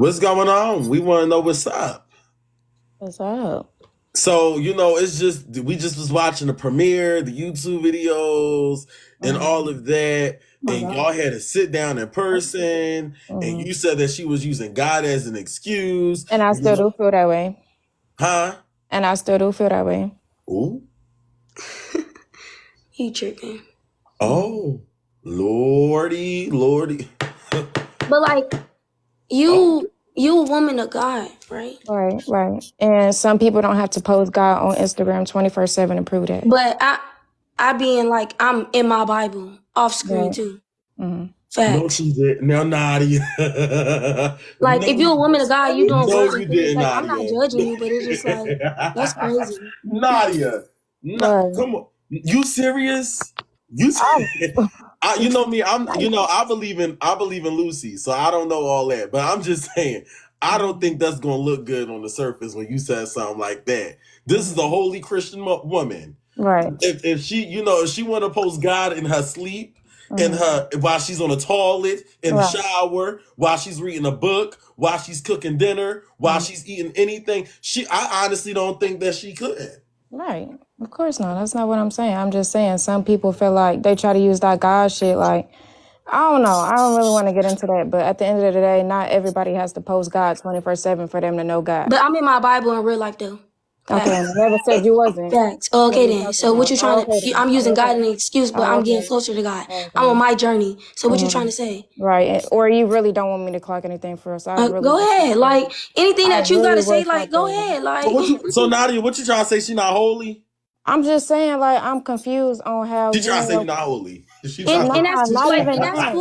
What's going on? We want to know what's up. What's up? So, it's just, we just was watching the premiere, the YouTube videos, and all of that. And y'all had to sit down in person. And you said that she was using God as an excuse. And I still do feel that way. Huh? And I still do feel that way. Ooh. You tripping. Oh, Lordy. But like, you a woman of God, right? Right. And some people don't have to post God on Instagram 24/7 to prove that. But I being like, I'm in my Bible, off screen too. Facts. No, she did. Now, Nadia. Like, if you're a woman of God, you doing No, work. you didn't, Like, Nadia. I'm not judging you, but it's just like, that's crazy. Nadia. Come on. You serious? You know me. I believe in Lucy, so I don't know all that. But I'm just saying, I don't think that's gonna look good on the surface when you said something like that. This is a holy Christian woman. Right. If she, if she want to post God in her sleep, in her while she's on the toilet, in the shower, while she's reading a book, while she's cooking dinner, while she's eating anything, I honestly don't think that she could. Right. Of course not. That's not what I'm saying. I'm just saying some people feel like they try to use that God shit. Like, I don't know. I don't really want to get into that. But at the end of the day, not everybody has to post God 24/7 for them to know God. But I'm in my Bible in real life though. Okay, I never said you wasn't. Facts. Okay then. So what you trying to? I'm using God as an excuse, but I'm getting closer to God. I'm on my journey. So what you trying to say? Right. Or you really don't want me to clock anything for us? Go ahead. Like anything that you gotta say, like go ahead. Like. So Nadia, what you trying to say? She not holy? I'm just saying, like, I'm confused on how she trying to say you're not holy. And that's cool,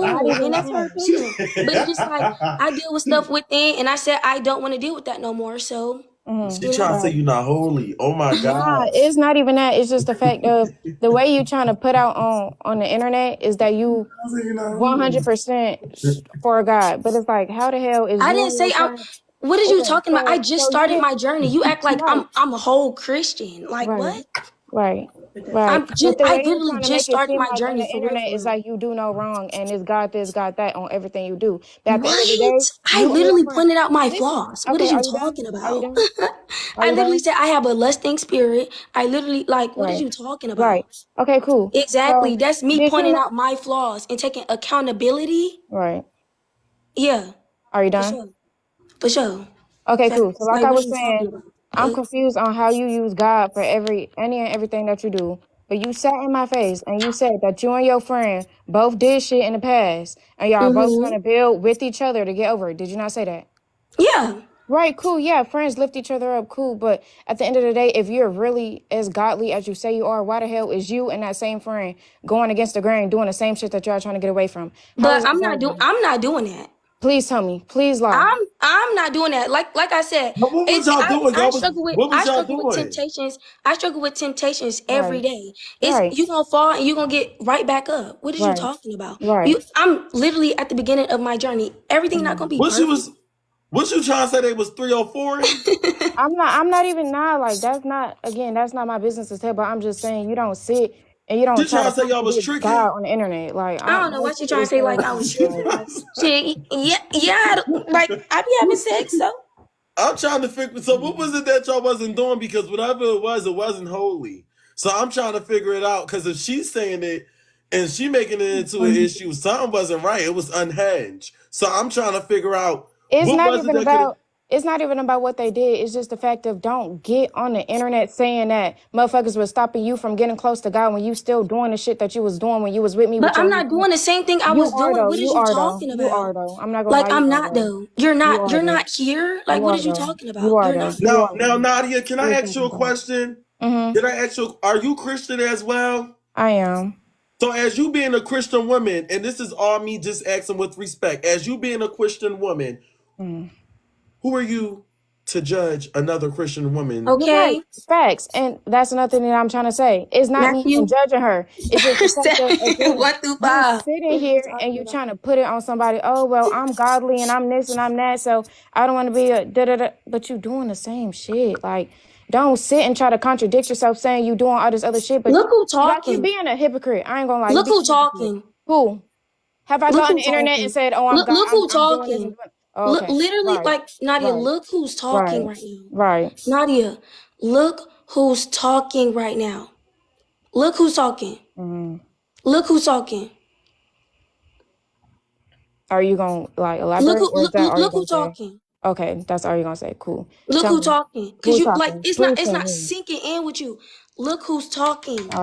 and that's her opinion. But it's just like I deal with stuff within, and I said I don't want to deal with that no more. So she trying to say you're not holy. Oh my God! Nah, it's not even that. It's just the fact of the way you trying to put out on the internet is that you 100% for God. But it's like, how the hell is I didn't say I'm. What are you talking about? I just started my journey. You act like I'm a whole Christian. Like what? Right. I literally just started my journey. On the internet, it's like you do no wrong, and it's God this, God that on everything you do. But at the What? end of the day, I literally pointed out my flaws. What are you talking about? I literally said I have a lusting spirit. I literally what are you talking about? Right. Okay, cool. Exactly. So, that's me pointing out my flaws and taking accountability. Right. Yeah. Are you done? For sure. Okay, cool. So like I was saying, I'm confused on how you use God for any and everything that you do. But you sat in my face and you said that you and your friend both did shit in the past and y'all both trying to build with each other to get over it. Did you not say that? Yeah. Right, cool. Yeah, friends lift each other up, cool. But at the end of the day, if you're really as godly as you say you are, why the hell is you and that same friend going against the grain, doing the same shit that y'all trying to get away from? But I'm not doing that. Please tell me. Please lie. I'm not doing that. Like I said, what was y'all doing? I struggle with temptations. I struggle with temptations every day. You gonna fall and you gonna get right back up. What are you talking about? I'm literally at the beginning of my journey. Everything not gonna be perfect. What you trying to say? They was 304? I'm not even like that's not my business to tell. But I'm just saying you don't sit. And you don't try to say y'all was tricking God on the internet. Like I don't know what you trying to say. Like I was tricking. Shit, yeah. Like I be having sex, so I'm trying to figure. So what was it that y'all wasn't doing? Because whatever it wasn't holy. So I'm trying to figure it out. Because if she's saying it and she making it into an issue, something wasn't right. It was unhinged. So I'm trying to figure out. It's not even about what they did. It's just the fact of don't get on the internet saying that motherfuckers was stopping you from getting close to God when you still doing the shit that you was doing when you was with me. But I'm not doing the same thing I was doing. What are you talking about? You are though. I'm not gonna I'm not though. You're not here. Like what are you talking about? Now, Nadia, can I ask you a question? Can I ask you? Are you Christian as well? I am. So as you being a Christian woman, and this is all me just asking with respect, as you being a Christian woman. Who are you to judge another Christian woman? Okay. Facts. And that's another thing that I'm trying to say. It's not me judging her. It's just the fact 1 through 5. You sitting here and you trying to put it on somebody. Oh, well, I'm godly and I'm this and I'm that. So I don't want to be a da-da-da. But you doing the same shit. Like, don't sit and try to contradict yourself saying you doing all this other shit. But look who talking. You being a hypocrite. I ain't gonna lie. Look who talking. Who? Have I gone on the internet and said, oh, I'm God? Look who talking. Oh, okay. Literally, Right. like, Nadia, Right. look who's talking Right. right now. Right. Nadia, look who's talking right now. Look who's talking. Mm-hmm. Look who's talking. Are you gonna like Look elaborate, who or is that all you look who gonna say? talking. Okay, that's all you're gonna say. Cool. Look Tell who me talking. Cause who's you like talking. it's Please tell not me. sinking in with you. Look who's talking.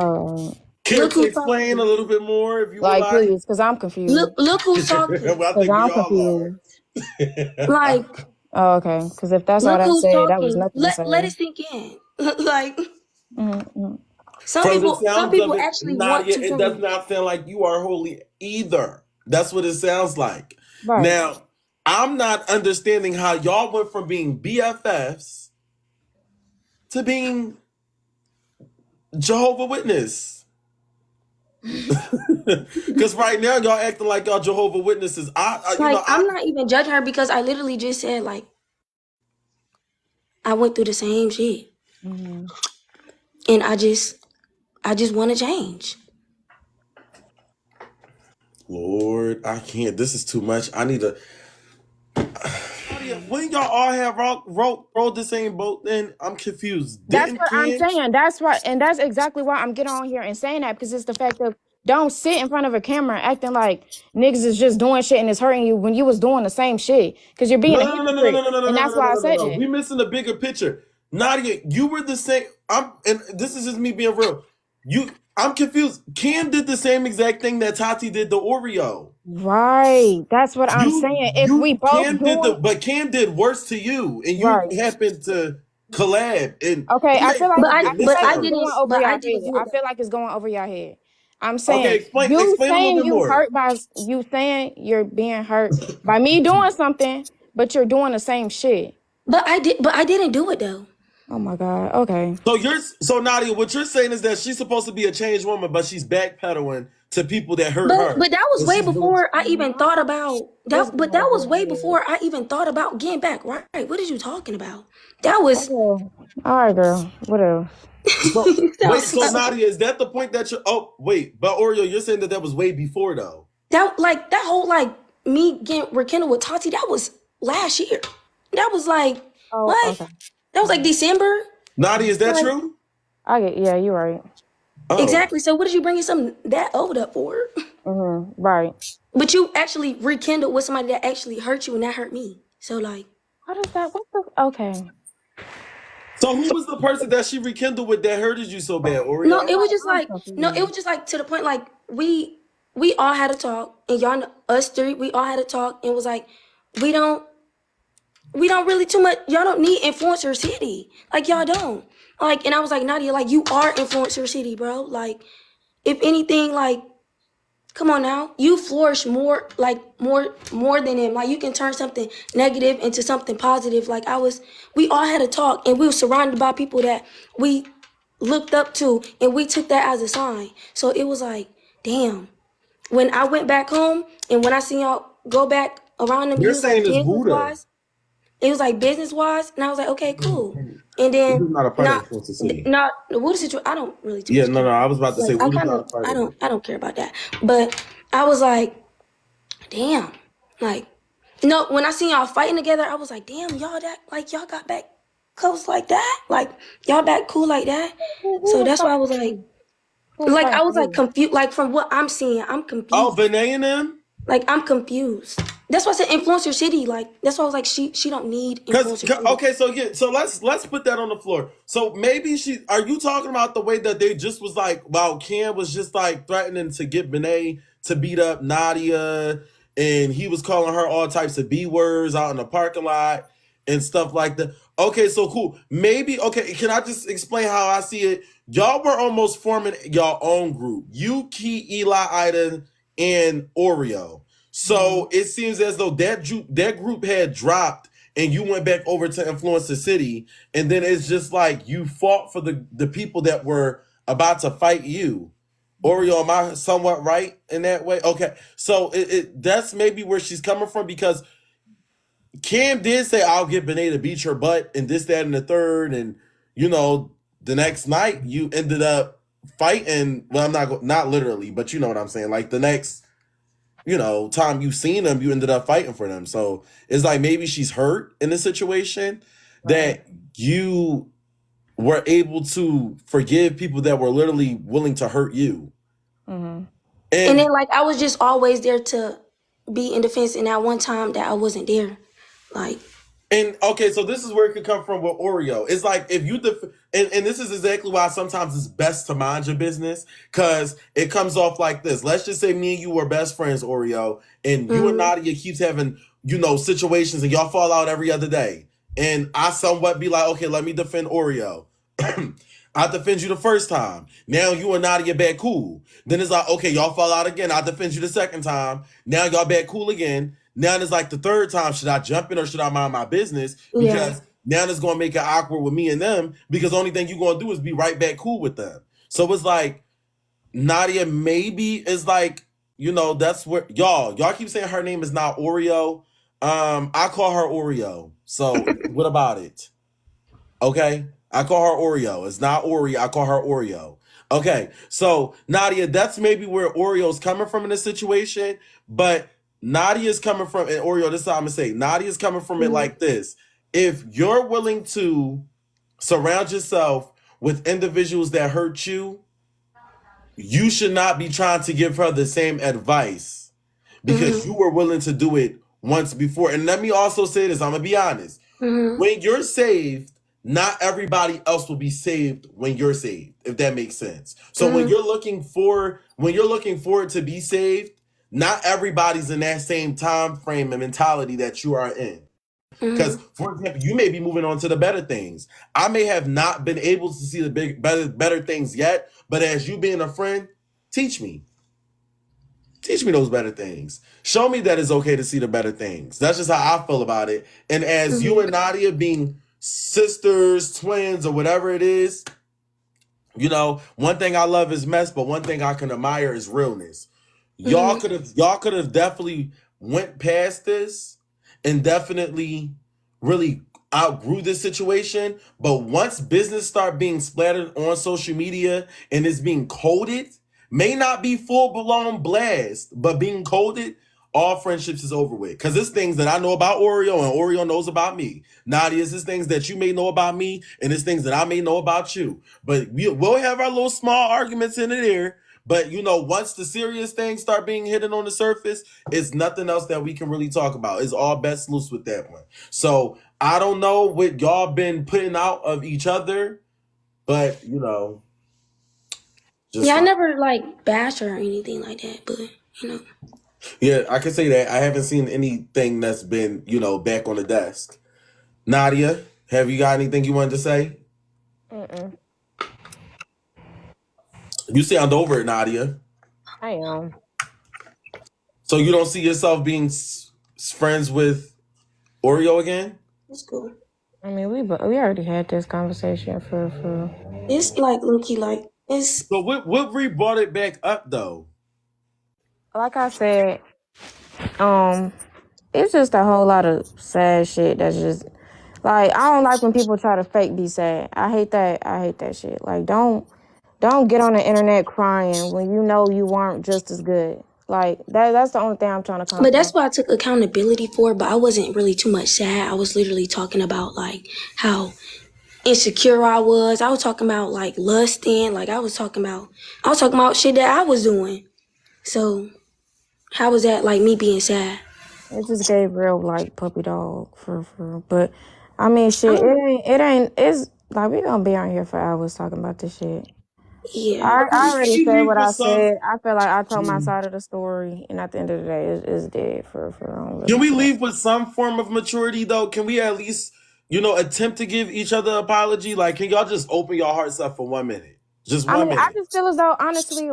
Care Look to who's explain talking. a little bit more, if you would Like, like? please, because I'm confused. Look who's talking. Well, I Because think we I'm all are. confused. Like, Oh, okay. Because if that's all look that who's said, that was talking. nothing to say. Let it sink in. Like, Mm-hmm. From the some sounds of people it, actually want Nadia, to it feel does me. not sound like you are holy either. That's what it sounds like. Right. Now, I'm not understanding how y'all went from being BFFs to being Jehovah Witness. Because right now y'all acting like y'all Jehovah Witnesses. I'm not even judging her because I literally just said like I went through the same shit, Mm-hmm. and I just want to change. Lord, I can't. This is too much. I need to. When y'all all have rode the same boat, then I'm confused. That's Didn't what I'm Ken? saying. That's why, and that's exactly why I'm getting on here and saying that, because it's the fact of don't sit in front of a camera acting like niggas is just doing shit and it's hurting you when you was doing the same shit, because you're being No, a no, no, no, no, hypocrite, no, no, no, and no, that's no, no, why I no, no, said no. that. We missing the bigger picture. Nadia, you were the same. And this is just me being real. I'm confused. Ken did the same exact thing that Tati did to Oreo. Right. That's what I'm saying. If we both doing But Cam did worse to you, and you right. happened to collab, and Okay, he I feel ain't like But part I of I the feel like I it's missound. going didn't over but your I head. didn't do I it feel though. like it's going over your head. I'm Okay, saying explain a little bit more. you saying you're being hurt by me doing something, but you're doing the same shit. But I didn't do it though. Oh my God. Okay. So Nadia, what you're saying is that she's supposed to be a changed woman, but she's backpedaling to people that hurt her, But that was and way she's willing. before I even thought about It's that. going But that over was your way head. before I even thought about getting back right. What are you talking about? That was Okay. All right, girl. What else? So that wait, was so Nadia, is that the point that you're? Oh wait, but Oreo, you're saying that was way before though. that whole like me getting rekindled with Tati. That was last year. That was like Oh, what? okay. That was like December. Nadia, is that Like true? I get, yeah, you're right. Oh, exactly. So what did you bringing something that old up for? Mm-hmm. Right. But you actually rekindled with somebody that actually hurt you and that hurt me. So like What is that? What the? Okay. so who was the person that she rekindled with that hurted you so bad, no, Oreo? it was just I'm like no, it confused. was just like to the point like we all had a talk and y'all us three we all had a talk and it was like we don't really too much y'all don't need influencer city like y'all don't like and I was like Nadia like you are influencer city bro like if anything like come on now you flourish more like more than him like you can turn something negative into something positive like we all had a talk and we were surrounded by people that we looked up to and we took that as a sign so it was like damn when I went back home and when I seen y'all go back around them You're he was like saying it's business Buddha. wise it was like business wise and I was like okay cool and then Buddha's not a part of not Influencer City. not the water situation I don't really too Yeah, much no, care no, I was about to say like I Buddha's kind not of a part of it. I don't care about that but I was like damn like no when I seen y'all fighting together I was like damn y'all that like y'all got back close like that like y'all back cool like that Who so was that's why I fighting was for like you? Who was fighting I for was like you? confused like from what I'm seeing I'm Oh, confused Benet and them? like I'm confused that's why I said influencer city like that's why I was like she don't need influencer city Okay, so yeah, so let's put that on the floor. So maybe are you talking about the way that they just was like, wow, Cam was just like threatening to get Benet to beat up Nadia, and he was calling her all types of B words out in the parking lot and stuff like that. Okay, so cool. Maybe okay, can I just explain how I see it? Y'all were almost forming your own group. You, Key, Eli, Ida, and Oreo. So it seems as though that group had dropped and you went back over to Influencer City, and then it's just like you fought for the people that were about to fight you. Oreo, am I somewhat right in that way? Okay, so that's maybe where she's coming from because Cam did say I'll get Benet to beat your butt and this, that, and the third, and you know the next night you ended up fighting. Well, I'm not literally, but you know what I'm saying. Like the next time you've seen them, you ended up fighting for them. So it's like maybe she's hurt in a situation that you were able to forgive people that were literally willing to hurt you. Mm-hmm. And then like I was just always there to be in defense, and at one time that I wasn't there, like. And okay, so this is where it could come from with Oreo. It's like if you and this is exactly why sometimes it's best to mind your business, because it comes off like this. Let's just say me and you were best friends, Oreo, and you and Nadia keeps having situations, and y'all fall out every other day. And I somewhat be like, okay, let me defend Oreo. I defend you the first time. Now you and Nadia back cool. Then it's like, okay, y'all fall out again. I defend you the second time. Now y'all back cool again. Now it's like the third time. Should I jump in or should I mind my business? Because now it's going to make it awkward with me and them, because the only thing you're going to do is be right back cool with them. So it's like Nadia maybe is like, that's where y'all keep saying her name is not Oreo. I call her Oreo. So what about it? Okay. I call her Oreo. It's not Oreo. I call her Oreo. Okay. So Nadia, that's maybe where Oreo's coming from in this situation, but Nadia's coming from, and Oreo, this is how I'm going to say, Nadia's coming from it like this. If you're willing to surround yourself with individuals that hurt you, you should not be trying to give her the same advice because you were willing to do it once before. And let me also say this, I'm going to be honest. When you're saved, not everybody else will be saved when you're saved, if that makes sense. So when you're looking for it to be saved, not everybody's in that same time frame and mentality that you are in. Because, for example, you may be moving on to the better things. I may have not been able to see the better things yet, but as you being a friend, teach me. Teach me those better things. Show me that it's okay to see the better things. That's just how I feel about it. And as you and Nadia being sisters, twins, or whatever it is, one thing I love is mess, but one thing I can admire is realness. Y'all could have definitely went past this and definitely really outgrew this situation. But once business start being splattered on social media and it's being coded, may not be full-blown blast, but being coded, all friendships is over with. Because it's things that I know about Oreo and Oreo knows about me. Nadia, it's things that you may know about me and it's things that I may know about you. But we'll have our little small arguments in there. But, once the serious things start being hidden on the surface, it's nothing else that we can really talk about. It's all best loose with that one. So I don't know what y'all been putting out of each other, but, I never bash her or anything like that, but Yeah, I can say that. I haven't seen anything that's been, back on the desk. Nadia, have you got anything you wanted to say? You sound over it, Nadia. I am. So you don't see yourself being friends with Oreo again? That's cool. I mean, we already had this conversation for. It's low-key, it's. So what brought it back up though? Like I said, it's just a whole lot of sad shit that's just I don't like when people try to fake be sad. I hate that shit. Don't get on the internet crying when you know you weren't just as good. That's the only thing I'm trying to come. But that's what I took accountability for, but I wasn't really too much sad. I was literally talking about how insecure I was. I was talking about lusting. I was talking about shit that I was doing. So how was that me being sad? It just gave real puppy dog for. But I mean, shit. It ain't. It's we gonna be on here for hours talking about this shit. Yeah, I already said what I said. I feel like I told my side of the story, and at the end of the day, it's dead for. Can we leave with some form of maturity though? Can we at least attempt to give each other an apology? Can y'all just open your hearts up for 1 minute? Just 1 minute. I just feel as though honestly,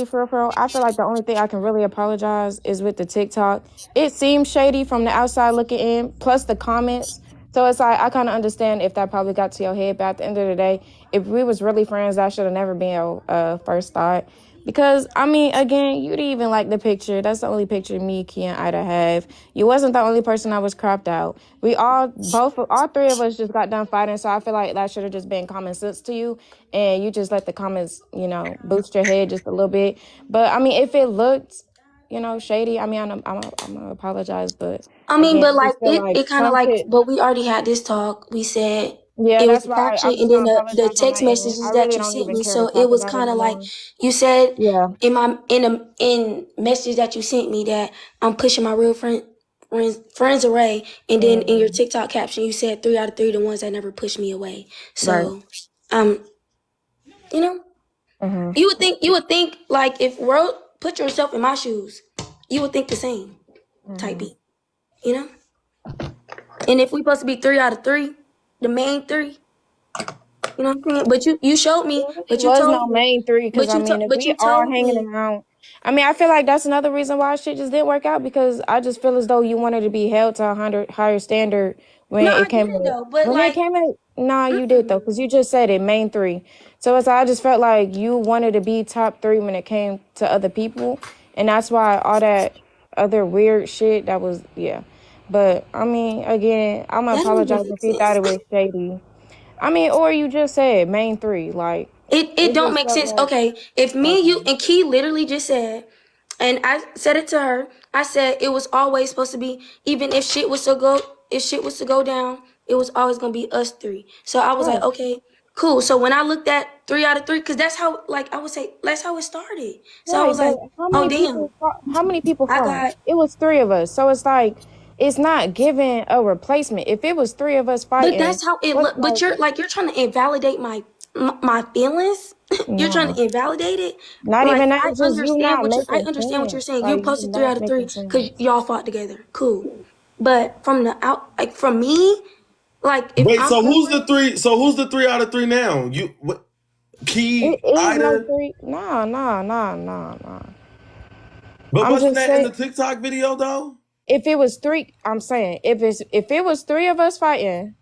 for real, I feel like the only thing I can really apologize is with the TikTok. It seems shady from the outside looking in, plus the comments. So it's I kind of understand if that probably got to your head, but at the end of the day, if we was really friends, that should have never been your first thought. Because, I mean, again, you didn't even like the picture. That's the only picture me, Key, and Ida have. You wasn't the only person that was cropped out. All three of us just got done fighting, so I feel like that should have just been common sense to you, and you just let the comments, boost your head just a little bit. But, I mean, if it looked, shady, I mean, I'm gonna apologize, but I mean, again, but I like just feel like it kind of some like, shit. but we already had this talk. We said Yeah, it was that's a why caption, I'm just and then gonna the apologize on my text end. I messages that really you don't sent even me. care to So it talk was about it kind no of like more. you said Yeah. in message that you sent me that I'm pushing my real friends away, and then in your TikTok caption you said 3 out of 3 the ones that never pushed me away. So, um, you know, you would think like if world put yourself in my shoes, you would think the same type beat, you know. And if we supposed to be 3 out of 3, the main 3, you know what I'm saying? But you showed me, There really but you was told no me, main three because I mean, if but we you all told hanging me. around, I mean, I feel like that's another reason why shit just didn't work out because I just feel as though you wanted to be held to a higher standard No, when I it came didn't to though. But when it like, came to. Nah, you did though because you just said it main 3. So it's I just felt like you wanted to be top 3 when it came to other people, and that's why all that other weird shit that was But I mean, again, I'm gonna that don't even apologize make if you thought sense. it was shady. I mean, or you just said main 3. Like, It it don't just make felt sense. like, Okay, if me, you, okay. and Key literally just said, and I said it to her. I said it was always supposed to be, even if shit was to go down, it was always gonna be us 3. So I was like, Right. okay, cool. So when I looked at 3 out of 3, because that's how, like, I would say that's how it started. So I Right. was But like, oh damn, how many people I fought? got. It was 3 of us. So it's like, it's not giving a replacement. If it was 3 of us But fighting, that's how it what's look. But like, you're trying to invalidate my feelings. You're trying no, to invalidate it. not Like even that. It's just you not I making understand what you're sense. saying. You're Like, you posted 3 not out of making 3 because sense. y'all fought together. Cool. But from the out, like from me, like if Wait, I'm so who's the going, 3? So who's the 3 out of 3 now? You what, It Key, is no Ida? 3. No, no, no, no, no. But I'm wasn't just that in saying, the TikTok video though? if it was 3, I'm saying, if it was 3 of us fighting,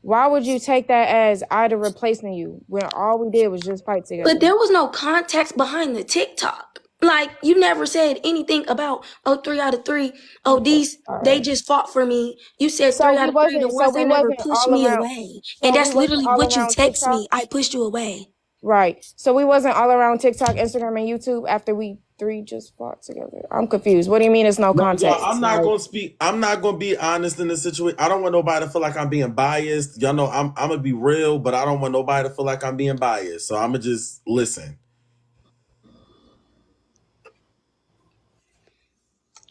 why would you take that as Ida replacing you when all we did was just fight but together? there was no context behind the TikTok. Like you never said anything about 3 out of 3. Oh, Okay, these all they right. just fought for me. You said So 3 out we of 3, the wasn't. So ones we that never wasn't pushed all me around. away. And So we that's wasn't literally all what you around text TikTok. me. I pushed you away. Right. So we wasn't all around TikTok, Instagram, and YouTube after we 3 just fought together. I'm confused. What do you mean? It's no No, y'all, I'm context? not Like, gonna speak. I'm not gonna be honest in this situation. I don't want nobody to feel like I'm being biased. Y'all know I'm gonna be real, but I don't want nobody to feel like I'm being biased. So I'm gonna just listen.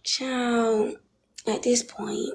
Child, at this point.